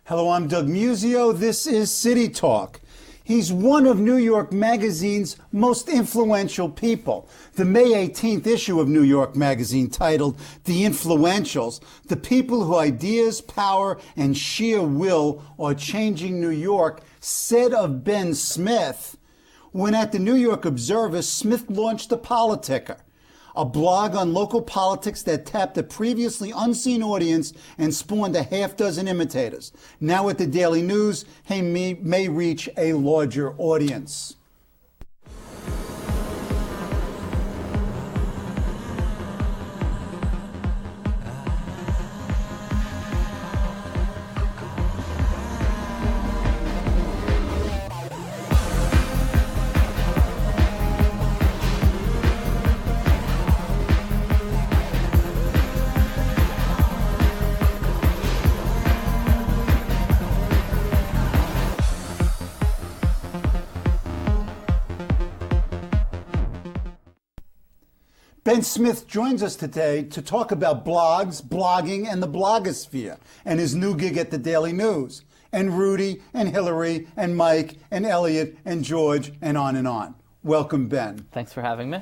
Hello, I'm Doug Musio. This is City Talk. He's one of New York Magazine's most influential people. The May 18th issue of New York Magazine, titled The Influentials, the people whose ideas, power, and sheer will are changing New York, said of Ben Smith. When at the New York Observer, Smith launched the Politicker, a blog on local politics that tapped a previously unseen audience and spawned a half dozen imitators. Now at the Daily News, he may reach a larger audience. Ben Smith joins us today to talk about blogs, blogging, and the blogosphere, and his new gig at the Daily News, and Rudy, and Hillary, and Mike, and Elliot, and George, and on and on. Welcome, Ben. Thanks for having me.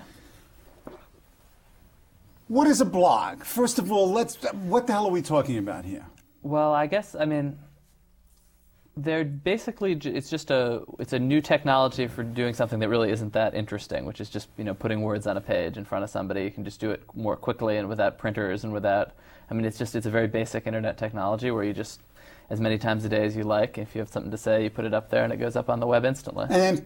What is a blog? First of all, what the hell are we talking about here? Well, they're basically, it's a new technology for doing something that really isn't that interesting, which is just, putting words on a page in front of somebody. You can just do it more quickly and without printers and without, it's a very basic internet technology where you just, as many times a day as you like, if you have something to say, you put it up there and it goes up on the web instantly. And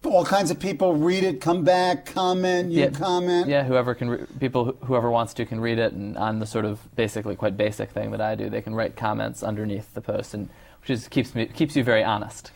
all kinds of people read it, come back, comment, comment. Yeah, whoever wants to can read it, and on the sort of basically quite basic thing that I do, they can write comments underneath the post, and which keeps you very honest.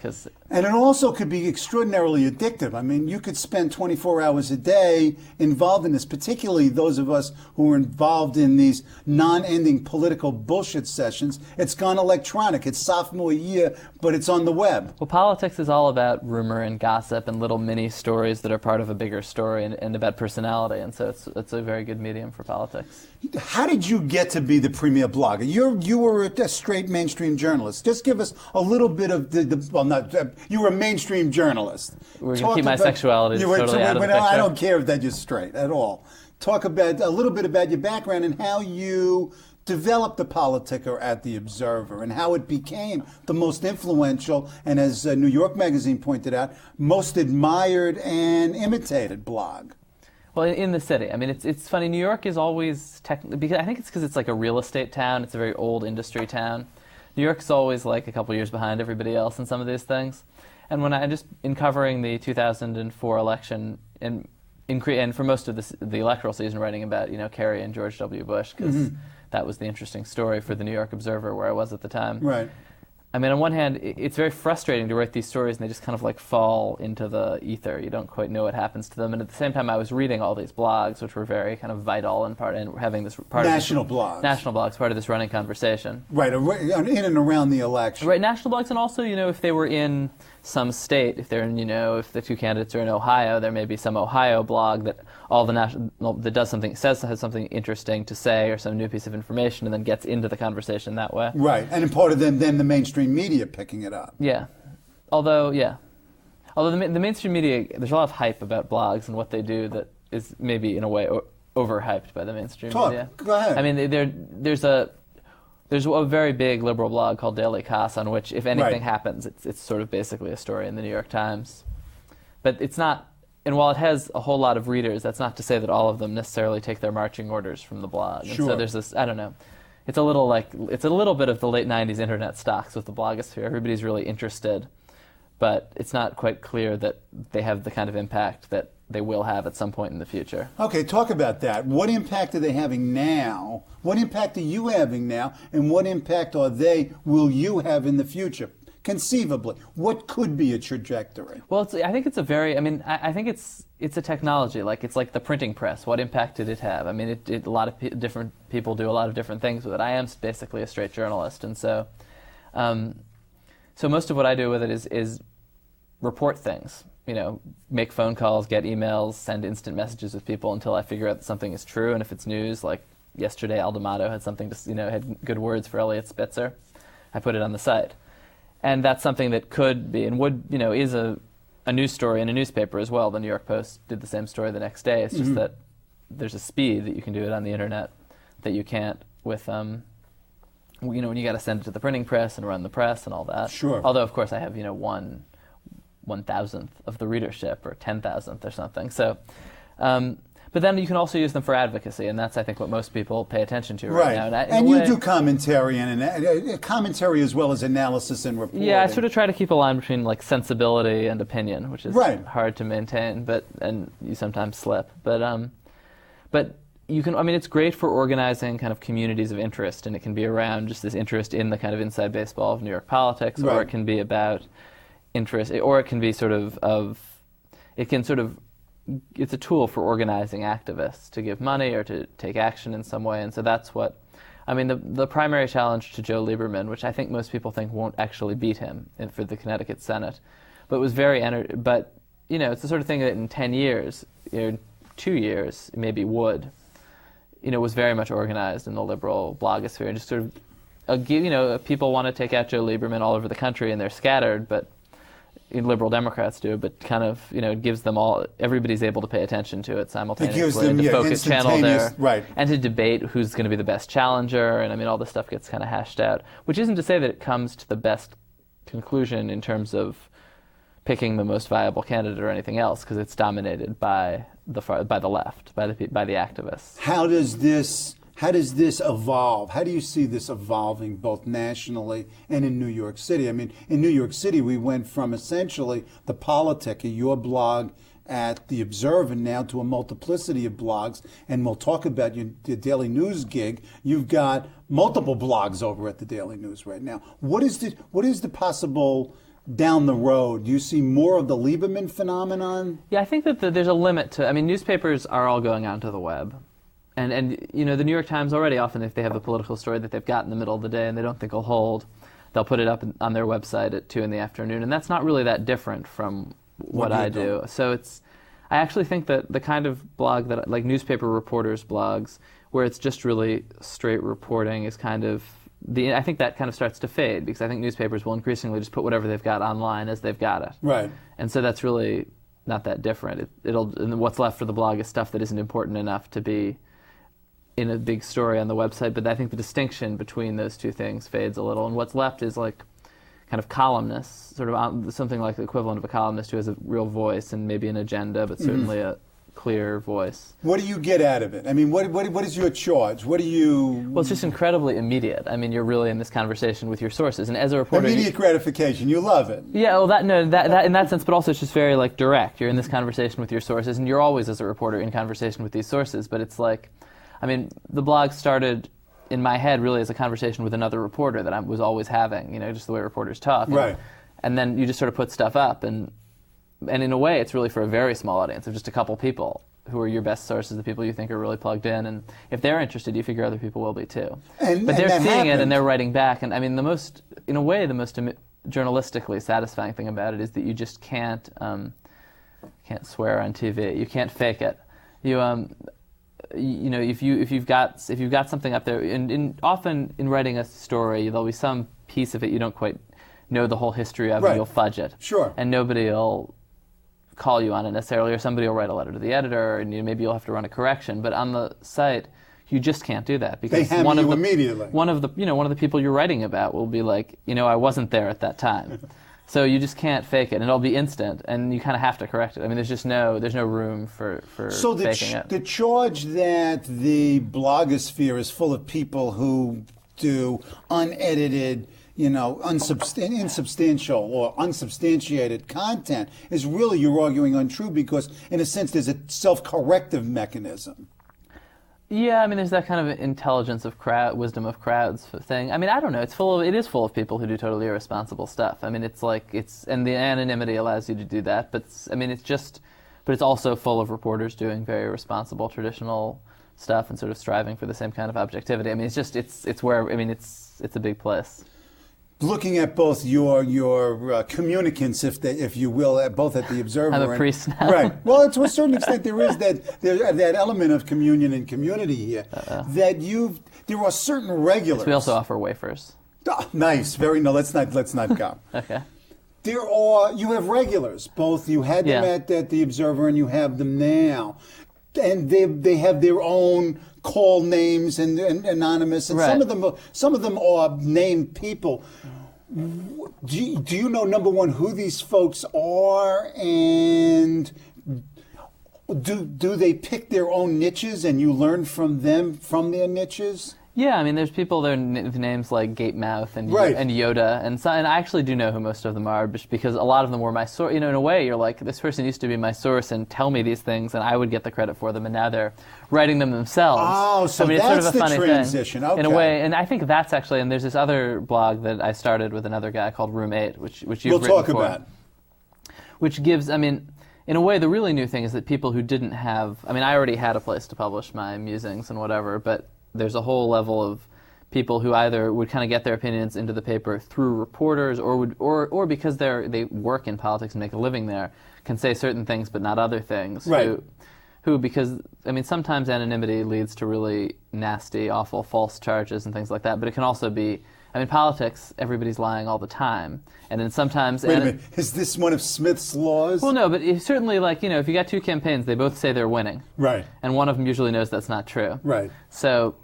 And it also could be extraordinarily addictive. You could spend 24 hours a day involved in this, particularly those of us who are involved in these non-ending political bullshit sessions. It's gone electronic. It's sophomore year, but it's on the web. Well, politics is all about rumor and gossip and little mini stories that are part of a bigger story and about personality, and so it's a very good medium for politics. How did you get to be the premier blogger? You were a straight mainstream journalist. Just give us a little bit of you were a mainstream journalist. We're going to keep my sexuality totally out of the picture. I don't care that you're straight at all. Talk about a little bit about your background and how you developed the Politicker at the Observer and how it became the most influential and, as New York Magazine pointed out, most admired and imitated blog. Well, in the city. It's funny. New York is always because I think it's because it's like a real estate town. It's a very old industry town. New York's always like a couple years behind everybody else in some of these things. And when in covering the 2004 election and for most of the electoral season, writing about Kerry and George W. Bush, because that was the interesting story for the New York Observer where I was at the time. Right. On one hand, it's very frustrating to write these stories, and they just kind of fall into the ether. You don't quite know what happens to them. And at the same time, I was reading all these blogs, which were very kind of vital and having this part national of blogs, part of this running conversation. Right, in and around the election. Right, national blogs, and also, if they were in some state, if they're in, if the two candidates are in Ohio, there may be some Ohio blog that has something interesting to say or some new piece of information, and then gets into the conversation that way. Right, and part of them then the mainstream media picking it up. Yeah, although the mainstream media, there's a lot of hype about blogs and what they do that is maybe in a way overhyped by the mainstream media. Go ahead. There's a very big liberal blog called Daily Kos on which, if anything happens, it's sort of basically a story in the New York Times. But it's not, and while it has a whole lot of readers, that's not to say that all of them necessarily take their marching orders from the blog. Sure. And so there's this, I don't know, it's a little bit of the late 90s internet stocks with the blogosphere. Everybody's really interested, but it's not quite clear that they have the kind of impact that they will have at some point in the future. Okay, talk about that. What impact are they having now? What impact are you having now? And what impact will you have in the future? Conceivably, what could be a trajectory? Well, I think it's I think it's a technology. It's like the printing press. What impact did it have? A lot of different people do a lot of different things with it. I am basically a straight journalist, and so most of what I do with it is report things. Make phone calls, get emails, send instant messages with people until I figure out that something is true. And if it's news, like yesterday, Aldamato had something to, had good words for Elliot Spitzer. I put it on the site. And that's something that could be and would, is a news story in a newspaper as well. The New York Post did the same story the next day. It's just that there's a speed that you can do it on the internet that you can't with, when you got to send it to the printing press and run the press and all that. Sure. Although, of course, I have, 1/1000th of the readership or 10,000th or something. So, but then you can also use them for advocacy, and that's, I think, what most people pay attention to right now. And you do commentary and commentary as well as analysis and reporting. Yeah, I sort of try to keep a line between like sensibility and opinion, which is hard to maintain, and you sometimes slip. But you can. I mean, it's great for organizing kind of communities of interest, and it can be around just this interest in the kind of inside baseball of New York politics, or it can be about interest, or it can be it's a tool for organizing activists to give money or to take action in some way. And so that's what, I mean, the primary challenge to Joe Lieberman, which I think most people think won't actually beat him for the Connecticut Senate, but was it's the sort of thing that in 10 years, 2 years, maybe would, was very much organized in the liberal blogosphere. And just sort of, people want to take out Joe Lieberman all over the country, and they're scattered, but liberal Democrats do, but kind of, it gives them all, everybody's able to pay attention to it simultaneously. It gives them, and to focus channel there. Right. And to debate who's going to be the best challenger, and I mean, all this stuff gets kind of hashed out, which isn't to say that it comes to the best conclusion in terms of picking the most viable candidate or anything else, because it's dominated by the left, by the activists. How does this evolve? How do you see this evolving both nationally and in New York City? I mean, in New York City, we went from essentially the Politicker, your blog at The Observer, now to a multiplicity of blogs, and we'll talk about your Daily News gig. You've got multiple blogs over at the Daily News right now. What is the possible down the road? Do you see more of the Lieberman phenomenon? Yeah, I think that there's a limit to, I mean, newspapers are all going onto the web. And the New York Times already, often if they have a political story that they've got in the middle of the day and they don't think will hold, they'll put it up on their website at 2 p.m, and that's not really that different from what I do. So I actually think that the kind of blog that, like newspaper reporters' blogs, where it's just really straight reporting is kind of, I think that kind of starts to fade, because I think newspapers will increasingly just put whatever they've got online as they've got it. Right. And so that's really not that different. And what's left for the blog is stuff that isn't important enough to be in a big story on the website, but I think the distinction between those two things fades a little, and what's left is like kind of columnists, sort of something like the equivalent of a columnist who has a real voice and maybe an agenda, but certainly a clear voice. What do you get out of it? I mean, what is your charge? What do you... Well, it's just incredibly immediate. I mean, you're really in this conversation with your sources, and as a reporter... Immediate gratification, you love it. Yeah, well, that in that sense, but also it's just very, like, direct. You're in this conversation with your sources, and you're always, as a reporter, in conversation with these sources, but it's like... I mean, the blog started in my head really as a conversation with another reporter that I was always having, just the way reporters talk. Right. And then you just sort of put stuff up, and in a way it's really for a very small audience of just a couple people who are your best sources, the people you think are really plugged in, and if they're interested, you figure other people will be too. But they're seeing it and they're writing back, and I mean, the most journalistically satisfying thing about it is that you just can't swear on TV. You can't fake it. If you've got something up there, and often in writing a story, there'll be some piece of it you don't quite know the whole history of, and you'll fudge it. Sure. And nobody will call you on it necessarily, or somebody will write a letter to the editor, and maybe you'll have to run a correction. But on the site, you just can't do that, because they hammer you immediately. One of the people you're writing about will be like, I wasn't there at that time. So you just can't fake it, and it'll be instant, and you kind of have to correct it. I mean, there's no room for faking it. The charge that the blogosphere is full of people who do unedited, insubstantial or unsubstantiated content is really, you're arguing, untrue, because in a sense there's a self-corrective mechanism. Yeah, I mean, there's that kind of intelligence of wisdom of crowds thing. I mean, I don't know. It is full of people who do totally irresponsible stuff. I mean, and the anonymity allows you to do that. But it's also full of reporters doing very responsible traditional stuff and sort of striving for the same kind of objectivity. I mean, it's a big place. Looking at both your communicants, if you will, both at the Observer. I'm a priest now. Right. Well, to a certain extent, there is that element of communion and community here. There are certain regulars. Yes, we also offer wafers. Oh, nice. Very no. Let's not go. Okay. You have regulars. Both you had them at the Observer, and you have them now, and they have their own call names and anonymous, and some of them are named people. Do you know, number one, who these folks are, and do they pick their own niches, and you learn from them from their niches? Yeah, I mean, there's people there with names like Gatemouth and Yoda, and I actually do know who most of them are, just because a lot of them were my source. You know, in a way, you're like, this person used to be my source and tell me these things, and I would get the credit for them, and now they're writing them themselves. Oh, so I mean, that's it's sort of a funny transition. Thing, okay. In a way, and I think that's actually, and there's this other blog that I started with another guy called Room 8, which you've written for. We'll talk about. Which gives, I mean, in a way, the really new thing is that people who didn't have, I mean, I already had a place to publish my musings and whatever, but there's a whole level of people who either would kind of get their opinions into the paper through reporters, or because they work in politics and make a living there, can say certain things but not other things. Right. Who, because, I mean, sometimes anonymity leads to really nasty, awful, false charges and things like that, but it can also be, I mean, politics, everybody's lying all the time. And then sometimes... Wait a minute, is this one of Smith's laws? Well, no, but certainly, like, you know, if you got two campaigns, they both say they're winning. Right. And one of them usually knows that's not true. Right. So,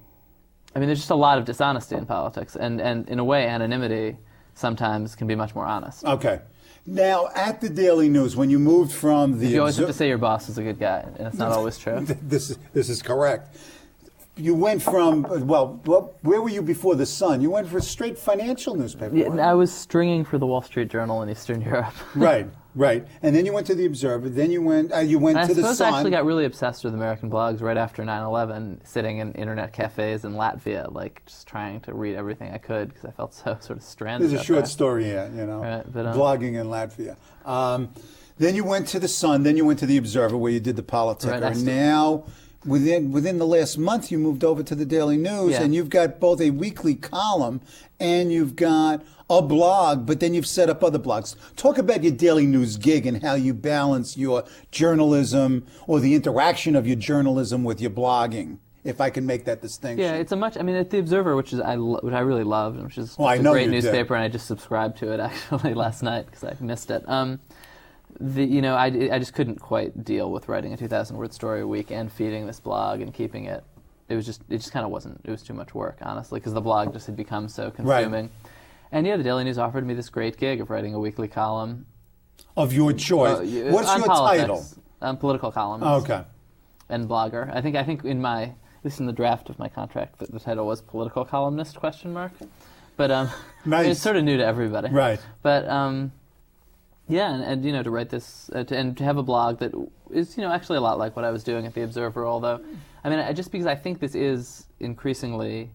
I mean, there's just a lot of dishonesty in politics, and in a way, anonymity sometimes can be much more honest. Okay. Now, at the Daily News, when you moved from the... You always have to say your boss is a good guy, and it's not always true. This is correct. You went from, well, where were you before the Sun? You went for a straight financial newspaper. Yeah, I was stringing for the Wall Street Journal in Eastern Europe. Right. And then you went to the Observer. Then you went to the Sun. I suppose I actually got really obsessed with American blogs right after 9/11, sitting in internet cafes in Latvia, like just trying to read everything I could because I felt so sort of stranded. There's a short story here, you know, right, but, blogging in Latvia. Then you went to the Sun. Then you went to the Observer, where you did the Politicker. Right, and now, within the last month, you moved over to the Daily News, and you've got both a weekly column and you've got a blog, but then you've set up other blogs. Talk about your Daily News gig and how you balance your journalism or the interaction of your journalism with your blogging, if I can make that distinction. Yeah, it's I mean, at the Observer, which I really loved, which is a great newspaper, and I just subscribed to it actually last night because I missed it. I just couldn't quite deal with writing a 2,000-word story a week and feeding this blog and keeping it. It just kind of wasn't. It was too much work, honestly, because the blog just had become so consuming. Right. And the Daily News offered me this great gig of writing a weekly column of your choice. What's your politics, title? Political columnist. Oh, okay. And blogger. I think at least in the draft of my contract, the title was political columnist ? But nice. It's sort of new to everybody. Right. But and to write this and to have a blog that is actually a lot like what I was doing at the Observer. Although, I mean, just because I think this is increasingly,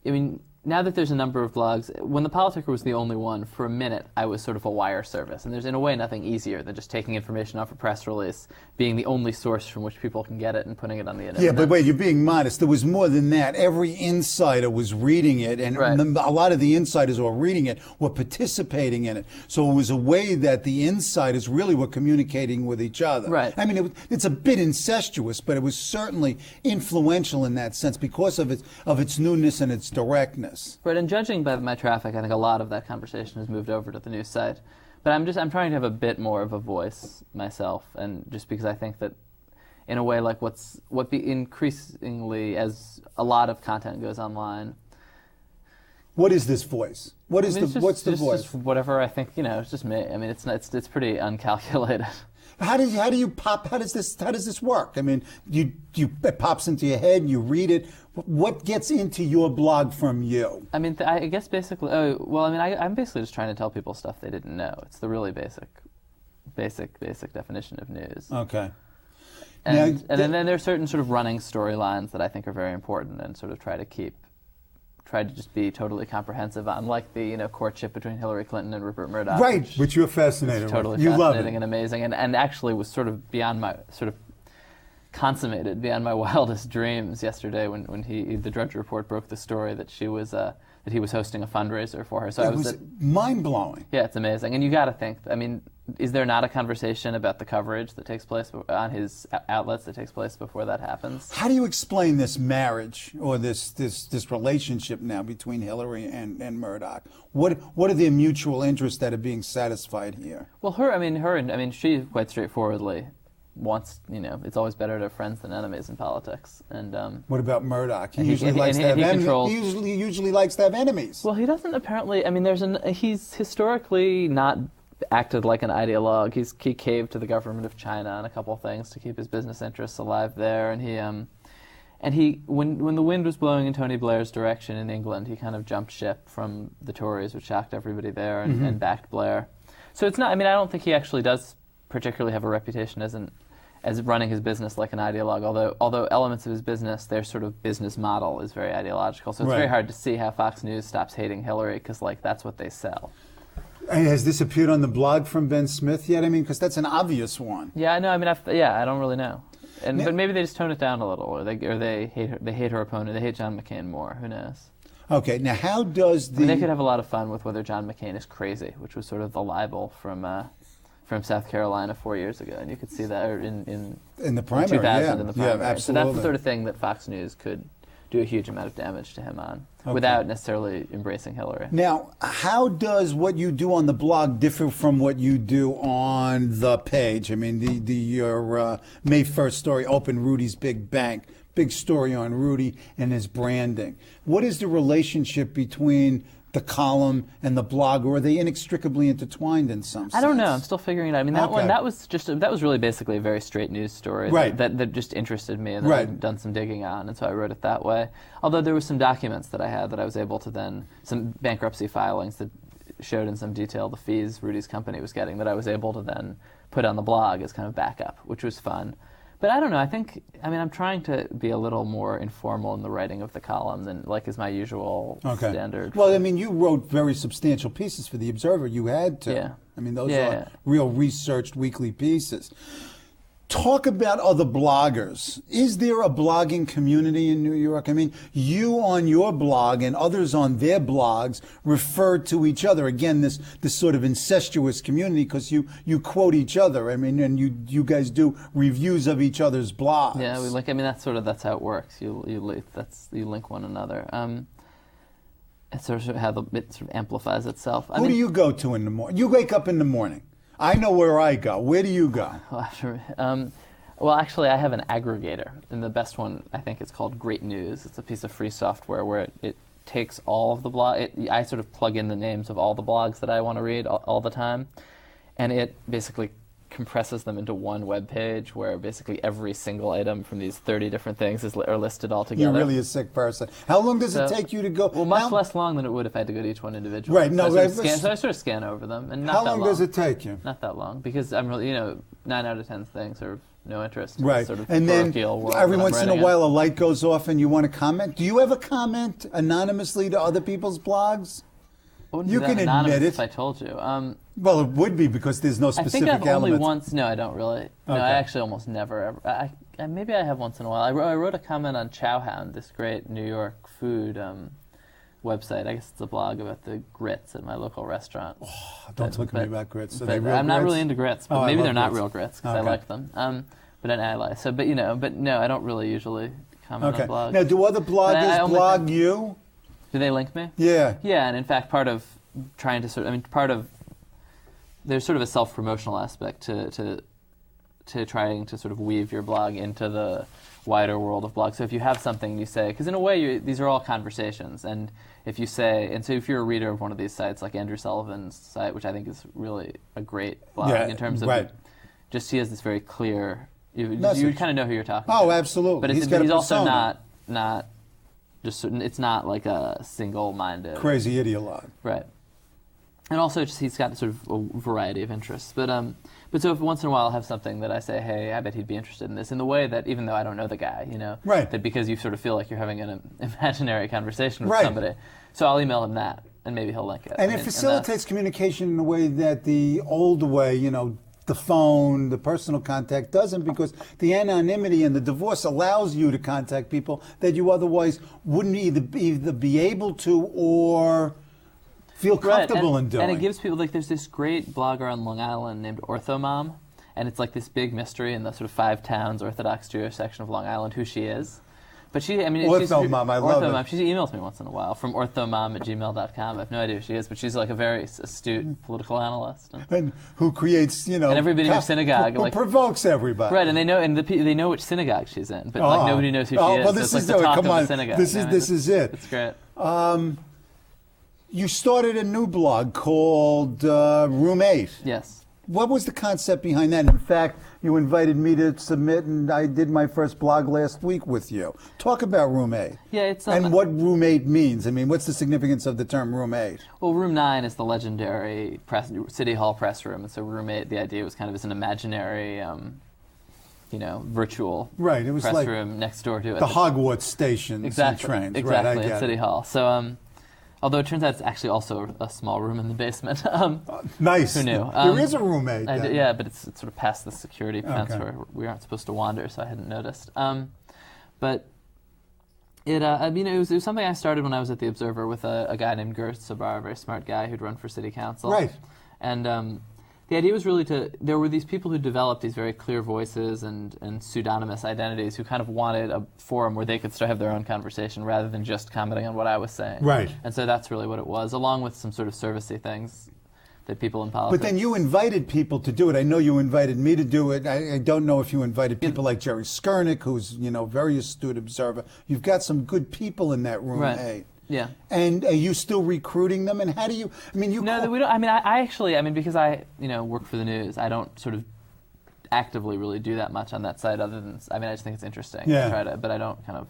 I mean, now that there's a number of blogs, when the Politicker was the only one, for a minute I was sort of a wire service, and there's in a way nothing easier than just taking information off a press release, being the only source from which people can get it, and putting it on the internet. Yeah, but wait, you're being modest. There was more than that. Every insider was reading it, and a lot of the insiders who were reading it were participating in it. So it was a way that the insiders really were communicating with each other. Right. I mean, it's a bit incestuous, but it was certainly influential in that sense because of its newness and its directness. Right, and judging by my traffic, I think a lot of that conversation has moved over to the news site. But I'm trying to have a bit more of a voice myself, and just because I think that, in a way, like increasingly as a lot of content goes online. What is this voice? What's the voice? Just whatever I think. It's just me. I mean, it's pretty uncalculated. How does this work? I mean, it pops into your head, you read it. What gets into your blog from you? I mean, I guess basically. I'm basically just trying to tell people stuff they didn't know. It's the really basic definition of news. Okay. And then there are certain sort of running storylines that I think are very important, and sort of try to just be totally comprehensive on, like the courtship between Hillary Clinton and Rupert Murdoch. Right, which you're fascinated with. Totally fascinating and amazing, and actually was sort of beyond my consummated beyond my wildest dreams yesterday when the Drudge Report broke the story that he was hosting a fundraiser for her. So it was mind blowing. Yeah, it's amazing, and you got to think. I mean, is there not a conversation about the coverage that takes place on his outlets that takes place before that happens? How do you explain this marriage or this relationship now between Hillary and Murdoch? What are the mutual interests that are being satisfied here? Well, she quite straightforwardly wants, it's always better to have friends than enemies in politics. And what about Murdoch? He usually likes to have enemies. He usually likes to have enemies. Well, he doesn't apparently. He's historically not acted like an ideologue. He caved to the government of China on a couple of things to keep his business interests alive there. And he when the wind was blowing in Tony Blair's direction in England, he kind of jumped ship from the Tories, which shocked everybody there, and backed Blair. So it's not. I don't think he actually does particularly have a reputation as running his business like an ideologue, although elements of his business, their sort of business model is very ideological. So it's very hard to see how Fox News stops hating Hillary, because that's what they sell. And has this appeared on the blog from Ben Smith yet? Because that's an obvious one. Yeah, I know. I don't really know. But maybe they just tone it down a little, or they hate her opponent. They hate John McCain more. Who knows? Okay, now how does they could have a lot of fun with whether John McCain is crazy, which was sort of the libel from South Carolina 4 years ago, and you could see that in the primary, 2000 in the primary. Yeah, absolutely. So that's the sort of thing that Fox News could do a huge amount of damage to him on, without necessarily embracing Hillary. Now, how does what you do on the blog differ from what you do on the page? Your May 1st story, Open Rudy's Big Bank. Big story on Rudy and his branding. What is the relationship between the column and the blog, or are they inextricably intertwined in some sense? I don't know. I'm still figuring it out. That was really basically a very straight news story that just interested me, and that I'd done some digging on, and so I wrote it that way. Although there were some documents that I had that I was able to then, some bankruptcy filings that showed in some detail the fees Rudy's company was getting, that I was able to then put on the blog as kind of backup, which was fun. But I don't know. I'm trying to be a little more informal in the writing of the column than is my usual standard. Well, you wrote very substantial pieces for The Observer. You had to. Yeah. Those are real researched weekly pieces. Talk about other bloggers. Is there a blogging community in New York? You on your blog and others on their blogs refer to each other. Again, this sort of incestuous community, because you quote each other. And you guys do reviews of each other's blogs. Yeah, we link. That's how it works. You link one another. It's sort of how it sort of amplifies itself. Who do you go to in the morning? You wake up in the morning. I know where I go. Where do you go? Well, actually, I have an aggregator, and the best one, I think, is called Great News. It's a piece of free software where it takes all of the blogs. I sort of plug in the names of all the blogs that I want to read all the time, and it basically compresses them into one web page where basically every single item from these 30 different things are listed all together. You're really a sick person. How long does it take you to go? Well, much less long than it would if I had to go to each one individually. Right. No, so I sort of scan over them, and not that long. How long does it take you? Not that long, because I'm really, 9 out of 10 things are no interest. Right. Sort of and then every once in a while a light goes off and you want to comment. Do you ever comment anonymously to other people's blogs? You can admit it. If I told you. Well, it would be, because there's no specific element. I think I've elements. only once. No, I don't really. No, I actually almost never ever. Maybe I have once in a while. I wrote a comment on Chowhound, this great New York food website. I guess it's a blog about the grits at my local restaurant. Oh, don't talk to me about grits. I'm not really into grits, but maybe they're not real grits, because I like them. But I lie. So, but no, I don't really usually comment on blogs. Now, do other bloggers blog you? Do they link me? Yeah. Yeah, and in fact, part of trying to there's sort of a self-promotional aspect to trying to sort of weave your blog into the wider world of blogs. So if you have something you say, because in a way these are all conversations, and if you say, and so if you're a reader of one of these sites like Andrew Sullivan's site, which I think is really a great blog in terms of just he has this very clear, you kind of know who you're talking to. Oh, absolutely. But he's also not just certain, it's not like a single-minded crazy ideologue. Right. And also, he's got sort of a variety of interests. But so if once in a while I'll have something that I say, hey, I bet he'd be interested in this, in the way that even though I don't know the guy, that because you sort of feel like you're having an imaginary conversation with somebody, so I'll email him that, and maybe he'll link it. And it facilitates communication in a way that the old way, the phone, the personal contact doesn't, because the anonymity and the divorce allows you to contact people that you otherwise wouldn't either be able to or feel comfortable and, in doing. And it gives people, like, there's this great blogger on Long Island named Orthomom, and it's like this big mystery in the sort of 5 towns Orthodox Jewish section of Long Island who she is. But she, I mean, Orthomom, I love Orthomom. it. She emails me once in a while from orthomom@gmail.com. I have no idea who she is, but she's like a very astute political analyst. And who creates, and everybody in her synagogue, who like, provokes everybody. Right, and they know which synagogue she's in, but like nobody knows who she is. Well, so this it's is like the talk come of on. the synagogue. This is it. It's great. You started a new blog called Room 8. Yes. What was the concept behind that? In fact, you invited me to submit, and I did my first blog last week with you. Talk about Room 8. Yeah, it's and what Room 8 means. I mean, what's the significance of the term Room 8? Well, Room 9 is the legendary City Hall press room, and so Room 8, the idea was kind of as an imaginary, virtual it was press like room next door to it. The Hogwarts stations and trains. Exactly, right, at City Hall. So, although it turns out it's actually also a small room in the basement. Nice. Who knew? There is a Room 8. Yeah, but it's sort of past the security fence where we aren't supposed to wander, so I hadn't noticed. But it was something I started when I was at the Observer with a guy named Gur Sabar, a very smart guy who'd run for city council. Right. And the idea was really there were these people who developed these very clear voices and pseudonymous identities who kind of wanted a forum where they could still have their own conversation rather than just commenting on what I was saying. Right. And so that's really what it was, along with some sort of servicey things that people in politics. But then you invited people to do it. I know you invited me to do it. I don't know if you invited people like Jerry Skurnick, who's, very astute observer. You've got some good people in that Room 8. Yeah. And are you still recruiting them? And how do you? I mean, No, we don't. I mean, I actually, because I, work for the news. I don't sort of actively really do that much on that site. Other than, I just think it's interesting. Yeah. But I don't kind of,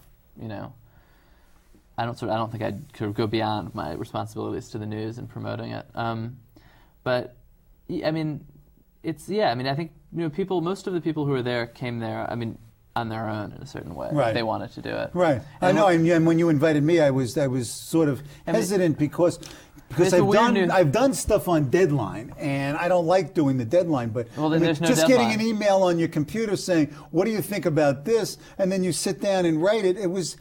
I don't think I'd sort of go beyond my responsibilities to the news and promoting it. But I think most of the people who were there came there. On their own in a certain way. Right. They wanted to do it. Right. I know. And when you invited me, I was sort of hesitant because I've done stuff on deadline, and I don't like doing the deadline. But there's no just deadline. getting an email on your computer saying, "What do you think about this?" and then you sit down and write it. It was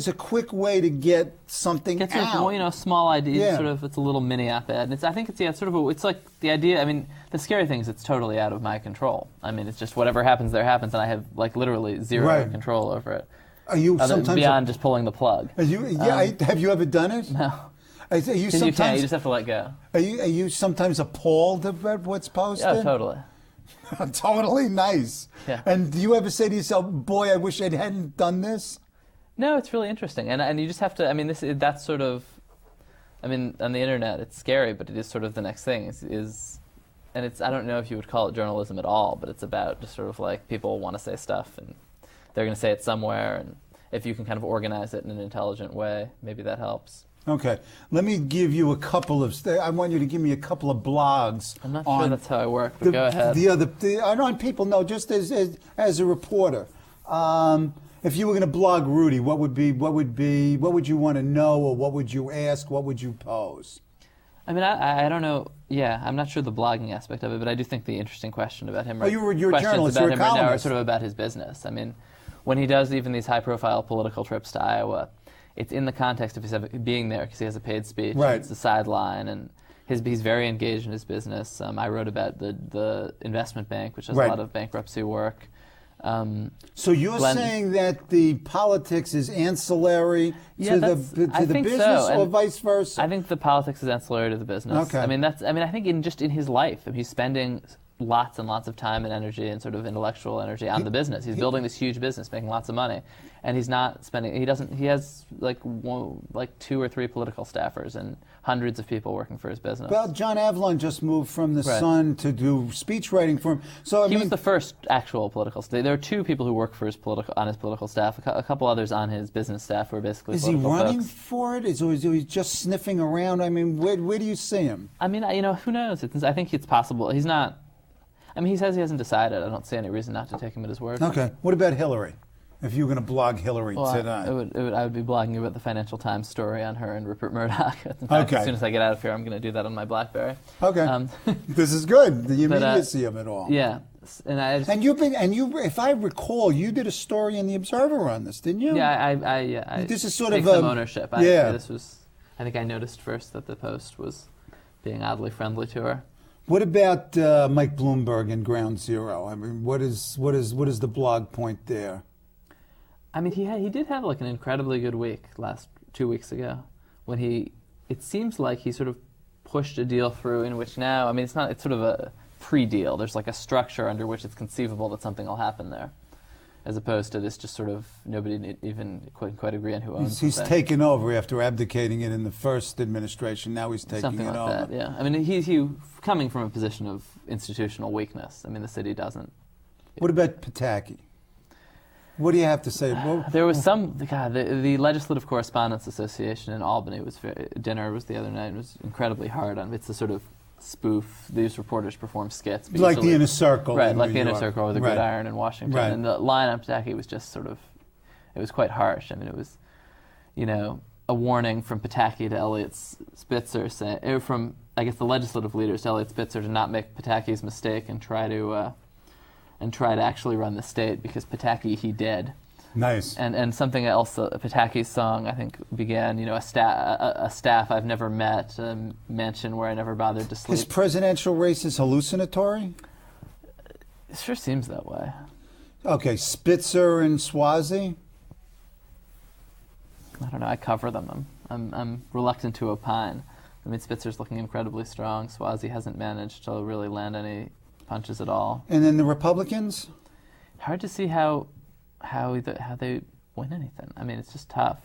a quick way to get something out. Get small ideas. Yeah. It's a little mini op-ed. And it's like the idea. The scary thing is it's totally out of my control. It's just whatever happens, there happens, and I have literally zero control over it. Are you sometimes beyond just pulling the plug? Have you ever done it? No. You can't. You just have to let go. Are you sometimes appalled at what's posted? Oh, totally. Totally nice. Yeah. And do you ever say to yourself, "Boy, I wish I hadn't done this"? No, it's really interesting, and you just have to. That's sort of. On the internet, it's scary, but it is sort of the next thing. And it's. I don't know if you would call it journalism at all, but it's about just sort of like people want to say stuff, and they're going to say it somewhere, and if you can kind of organize it in an intelligent way, maybe that helps. Okay, let me give you a couple of. I want you to give me a couple of blogs. I'm not sure that's how I work, but go ahead. On people, no, just as a reporter. If you were going to blog Rudy, what would you want to know, or what would you ask? What would you pose? I don't know. Yeah, I'm not sure the blogging aspect of it, but I do think the interesting question about him. You're a journalist. You're a columnist. Right now are sort of about his business. When he does even these high-profile political trips to Iowa, it's in the context of his being there because he has a paid speech. Right. It's the sideline, and he's very engaged in his business. I wrote about the investment bank, which does a lot of bankruptcy work. So you're saying that the politics is ancillary to the business, or vice versa? I think the politics is ancillary to the business. Okay. I think in his life, he's spending lots and lots of time and energy and sort of intellectual energy on the business. He's building this huge business, making lots of money, and he's not spending. He has like 2 or 3 political staffers and hundreds of people working for his business. Well, John Avlon just moved from the Sun to do speech writing for him. So he was the first actual political staff. There are 2 people who work for on his political staff. A couple others on his business staff who are basically. Is he running for it? Is he just sniffing around? Where do you see him? Who knows? I think it's possible. He's not. He says he hasn't decided. I don't see any reason not to take him at his word. Okay. What about Hillary? If you were going to blog Hillary today. I would be blogging about the Financial Times story on her and Rupert Murdoch. In fact, as soon as I get out of here, I'm going to do that on my BlackBerry. Okay. This is good. The immediacy of it all. Yeah. If I recall, you did a story in the Observer on this, didn't you? Yeah, I this is sort take of some ownership. Yeah. This was I think I noticed first that the Post was being oddly friendly to her. What about Mike Bloomberg and Ground Zero? I mean, what is the blog point there? I mean, he did have like an incredibly good week 2 weeks ago, when it seems like he sort of pushed a deal through in which now, I mean, it's sort of a pre-deal. There's like a structure under which it's conceivable that something will happen there, as opposed to this just sort of nobody even quite agree on who owns it. He's taken over after abdicating it in the first administration. Now he's taking something it like over. that, yeah. I mean, he's coming from a position of institutional weakness. I mean, the city doesn't. What about Pataki? What do you have to say? There was the Legislative Correspondents Association in Albany dinner was the other night, and was incredibly hard on. It's a sort of spoof. These reporters perform skits. Like the Inner Circle. Right, like the Inner Circle or the Gridiron in Washington. Right. And the line on Pataki was just sort of, it was quite harsh. I mean, it was, a warning from Pataki to Elliot Spitzer, from, I guess, the legislative leaders to Elliot Spitzer to not make Pataki's mistake and try to actually run the state, because Pataki, he did. Nice. And something else, Pataki's song, I think, began, a staff I've never met, a mansion where I never bothered to sleep. His presidential race is hallucinatory? It sure seems that way. Okay, Spitzer and Swazi? I don't know, I cover them. I'm reluctant to opine. I mean, Spitzer's looking incredibly strong. Swazi hasn't managed to really land any punches at all. And then the Republicans? Hard to see how they win anything. I mean, it's just tough.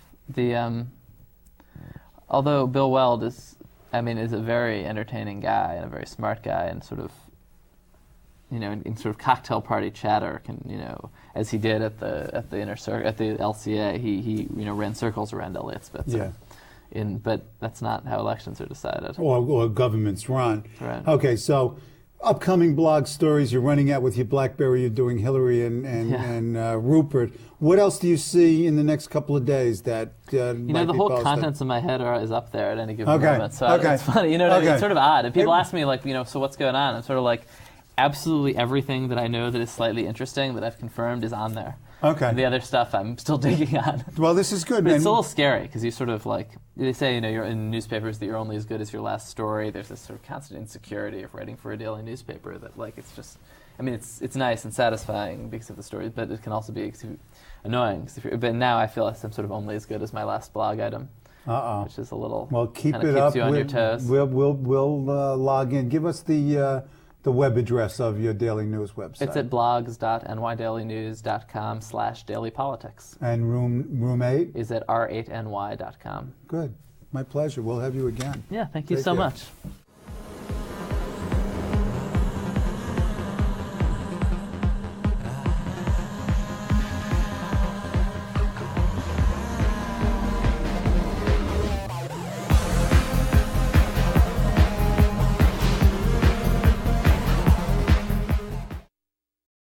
Although Bill Weld is a very entertaining guy and a very smart guy, and sort of, in sort of cocktail party chatter can, as he did at the Inner Circle, at the LCA, he ran circles around Elliot Spitzer. Yeah. But that's not how elections are decided. Or governments run. Right. Okay, so upcoming blog stories. You're running out with your BlackBerry. You're doing Hillary and Rupert. What else do you see in the next couple of days that might the be whole posted? contents of my head is up there at any given moment. So Okay. it's funny. It's sort of odd. And people ask me, like, so what's going on? I'm sort of like, absolutely everything that I know that is slightly interesting that I've confirmed is on there. Okay. And the other stuff I'm still digging on. Well, this is good, But man. it's a little scary, because you sort of like, they say, you're in newspapers that you're only as good as your last story. There's this sort of constant insecurity of writing for a daily newspaper that, like, it's just, I mean, it's nice and satisfying because of the stories, but it can also be annoying. But now I feel like I'm sort of only as good as my last blog item. Which is a little, well, keep kind of it keeps up. you on your toes. We'll log in. Give us the web address of your daily news website. It's at blogs.nydailynews.com/dailypolitics. And room 8? Is at r8ny.com. Good. My pleasure. We'll have you again. Yeah, thank you Take so care. much.